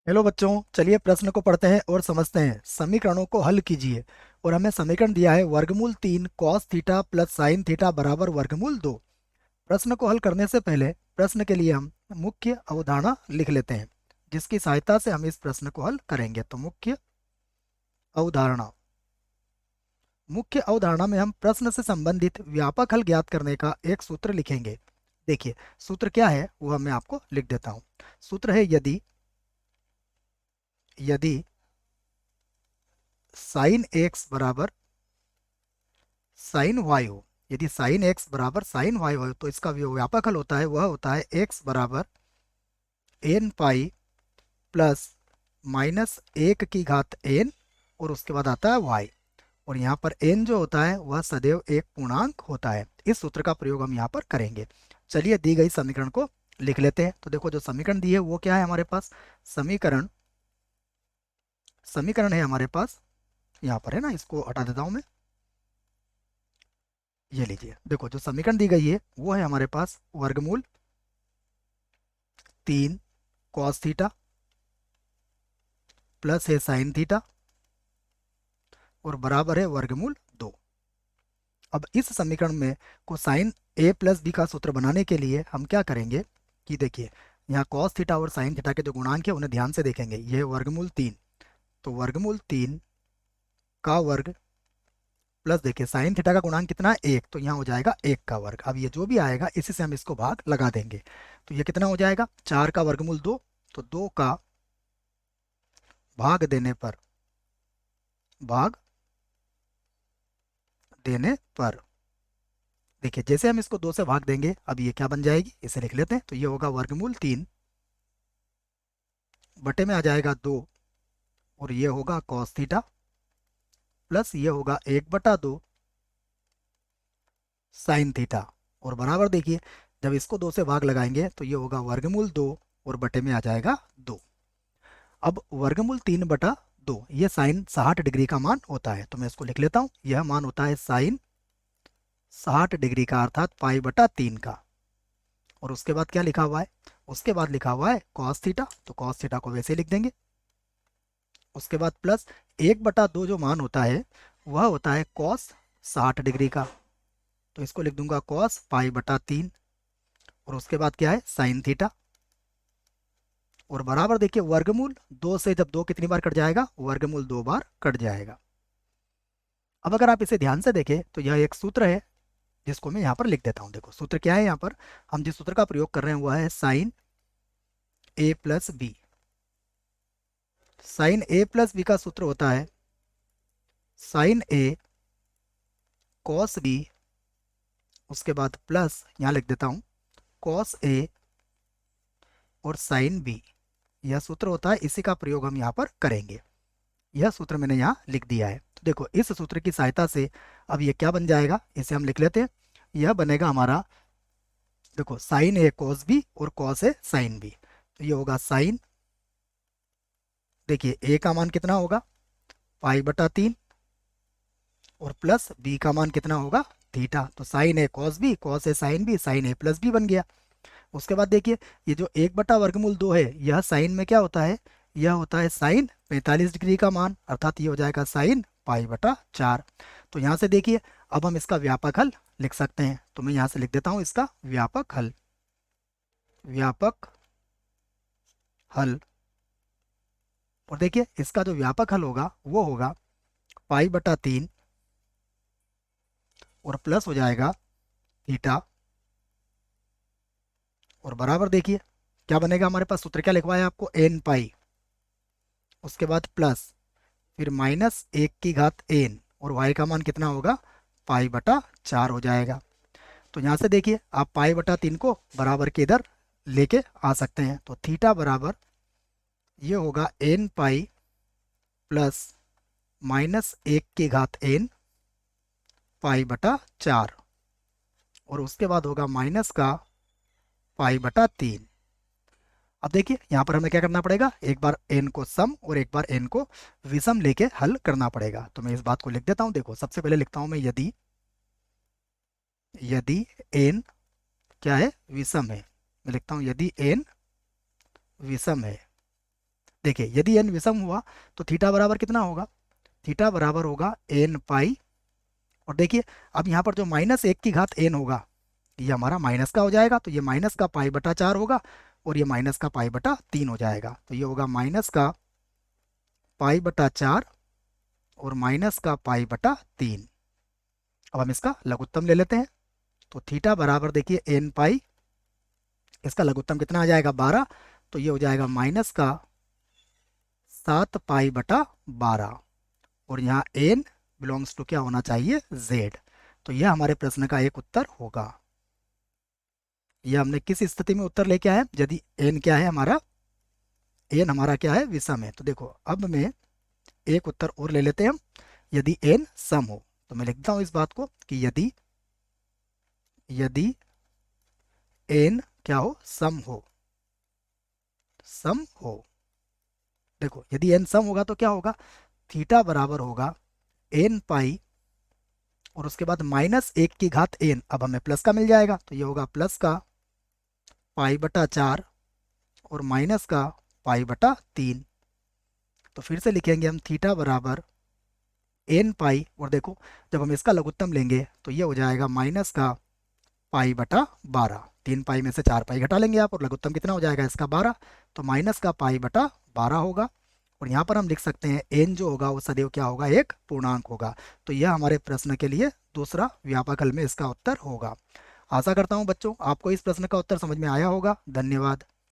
Hello बच्चों, चलिए प्रश्न को पढ़ते हैं और समझते हैं। समीकरणों को हल कीजिए। और हमें समीकरण दिया है वर्गमूल 3 cos theta plus sine theta बराबर वर्गमूल 2। प्रश्न को हल करने से पहले प्रश्न के लिए हम मुख्य अवधारणा लिख लेते हैं, जिसकी सहायता से हम इस प्रश्न को हल करेंगे। तो अवधारणा मुख्य अवधारणा में हम प्रश्न से संबंधित व्यापक हल ज्ञात करने का एक सूत्र लिखेंगे। देखिए, सूत्र क्या है वो मैं आपको लिख देता हूँ। सूत्र है यदि यदि साइन एक्स बराबर साइन वाई हो। यदि साइन एक्स बराबर साइन वाई हो तो इसका जो व्यापक हल होता है वह होता है एक्स बराबर एन पाई प्लस माइनस एक की घात एन, और उसके बाद आता है वाई। और यहाँ पर एन जो होता है वह सदैव एक पूर्णांक होता है। इस सूत्र का प्रयोग हम यहाँ पर करेंगे। चलिए दी गई समीकरण को लिख लेते हैं। तो देखो, जो समीकरण दी है वो क्या है हमारे पास। समीकरण समीकरण है हमारे पास, यहाँ पर है ना, इसको हटा देता हूँ मैं। ये लीजिए, देखो जो समीकरण दी गई है वो है हमारे पास वर्गमूल 3 कॉस थीटा प्लस है साइन थीटा और बराबर है वर्गमूल 2। अब इस समीकरण में कोसाइन ए प्लस बी का सूत्र बनाने के लिए हम क्या करेंगे कि देखिए, यहाँ कॉस थीटा और साइन थीटा के जो गुणांक है उन्हें ध्यान से देखेंगे। ये है वर्गमूल 3, तो वर्गमूल 3 का वर्ग प्लस देखिए साइन थीटा का गुणांक कितना है 1, तो यहाँ हो जाएगा 1 का वर्ग। अब ये जो भी आएगा इसी से हम इसको भाग लगा देंगे। तो ये कितना हो जाएगा 4 का वर्गमूल 2, तो 2 का भाग देने पर भाग देने पर देखिए, जैसे हम इसको 2 से भाग देंगे अब ये क्या बन जाएगी, इसे लिख लेते हैं। तो ये होगा वर्गमूल 3 बटे में आ जाएगा 2, और ये होगा कॉस थीटा प्लस ये होगा 1/2 साइन थीटा, और बराबर देखिए, जब इसको 2 से भाग लगाएंगे तो ये होगा वर्गमूल 2 और बटे में आ जाएगा 2। अब वर्गमूल 3/2, ये साइन 60 डिग्री का मान होता है, तो मैं इसको लिख लेता हूँ। यह मान होता है साइन 60 डिग्री का, अर्थात पाई/3 का। और उसके बाद क्या लिखा हुआ है, उसके बाद लिखा हुआ है कॉस थीटा, तो कॉस थीटा को वैसे लिख देंगे। उसके बाद प्लस 1/2 जो मान होता है वह होता है कॉस 60 डिग्री का, तो इसको लिख दूंगा कॉस पाई/3। और उसके बाद क्या है साइन थीटा, और बराबर देखिए वर्गमूल 2 से जब 2 कितनी बार कट जाएगा, वर्गमूल 2 बार कट जाएगा। अब अगर आप इसे ध्यान से देखें तो यह एक सूत्र है जिसको मैं यहाँ पर लिख देता हूँ। देखो सूत्र क्या है, यहाँ पर हम जिस सूत्र का प्रयोग कर रहे हैं वह है साइन ए प्लस बी। साइन ए प्लस बी का सूत्र होता है साइन ए कॉस बी, उसके बाद प्लस यहाँ लिख देता हूँ कॉस ए और साइन बी। यह सूत्र होता है, इसी का प्रयोग हम यहाँ पर करेंगे। यह सूत्र मैंने यहाँ लिख दिया है। तो देखो इस सूत्र की सहायता से अब ये क्या बन जाएगा, इसे हम लिख लेते हैं। यह बनेगा हमारा, देखो साइन ए कॉस बी और कॉस ए साइन बी, तो ये होगा साइन, देखिए ए का मान कितना होगा पाई/3, और प्लस बी का मान कितना होगा थीटा। तो sign A cos B, cos A sine B, sign A plus B बन गया। उसके बाद देखिए, ये जो 1/वर्गमूल 2 है यह साइन में क्या होता है, यह होता है साइन 45 डिग्री का मान, अर्थात ये हो जाएगा साइन पाई/4। तो यहाँ से देखिए, अब हम इसका व्यापक हल लिख सकते हैं। तो मैं यहाँ से लिख देता हूँ इसका व्यापक हल। व्यापक हल, और देखिए इसका जो व्यापक हल होगा वो होगा पाई/3 और प्लस हो जाएगा थीटा, और बराबर देखिए क्या बनेगा, हमारे पास सूत्र क्या लिखवाया आपको एन पाई, उसके बाद प्लस फिर माइनस 1 की घात एन, और वाई का मान कितना होगा पाई/4 हो जाएगा। तो यहाँ से देखिए आप पाई/3 को बराबर के इधर लेके आ सकते हैं। तो थीटा बराबर ये होगा एन पाई प्लस -1 की घात एन पाई/4, और उसके बाद होगा माइनस का पाई/3। अब देखिए यहाँ पर हमें क्या करना पड़ेगा, एक बार एन को सम और एक बार एन को विषम लेके हल करना पड़ेगा। तो मैं इस बात को लिख देता हूँ। देखो सबसे पहले लिखता हूँ मैं, यदि यदि एन क्या है विषम है, मैं लिखता हूँ यदि एन विषम है, देखिए यदि n विषम हुआ तो थीटा बराबर कितना होगा, थीटा बराबर होगा n पाई, और देखिए अब यहाँ पर जो -1 की घात n होगा ये हमारा माइनस का हो जाएगा, तो ये माइनस का पाई बटा 4 होगा और ये माइनस का पाई बटा 3 हो जाएगा, तो ये होगा माइनस का पाई बटा 4 और माइनस का पाई बटा 3। अब हम इसका लघुत्तम ले लेते हैं, तो थीटा बराबर देखिए n पाई, इसका लघुत्तम कितना आ जाएगा 12, तो ये हो जाएगा माइनस का 7 पाई बटा 12, और यहाँ n बिलोंग्स टू क्या होना चाहिए, z। तो यह हमारे प्रश्न का एक उत्तर होगा। यह हमने किस स्थिति में उत्तर लेके आए हैं, यदि n क्या है हमारा, n हमारा क्या है, विषम है। तो देखो अब मैं एक उत्तर और ले लेते हैं हम, यदि n सम हो, तो मैं लिखता हूं इस बात को कि यदि यदि n क्या हो, सम हो, सम हो। देखो यदि n सम होगा तो क्या होगा, थीटा बराबर होगा n पाई और उसके बाद -1 की घात n, अब हमें प्लस का मिल जाएगा, तो ये होगा प्लस का पाई बटा 4 और माइनस का पाई बटा 3। तो फिर से लिखेंगे हम थीटा बराबर n पाई, और देखो जब हम इसका लघुत्तम लेंगे तो ये हो जाएगा माइनस का पाई बटा 12, 3 पाई में से 4 पाई घटा लेंगे आप, और लघुत्तम कितना हो जाएगा इसका 12, तो माइनस का पाई बटा 12 होगा। और यहाँ पर हम लिख सकते हैं n जो होगा वो सदैव क्या होगा, एक पूर्णांक होगा। तो यह हमारे प्रश्न के लिए दूसरा व्यापक हल में इसका उत्तर होगा। आशा करता हूँ बच्चों आपको इस प्रश्न का उत्तर समझ में आया होगा। धन्यवाद।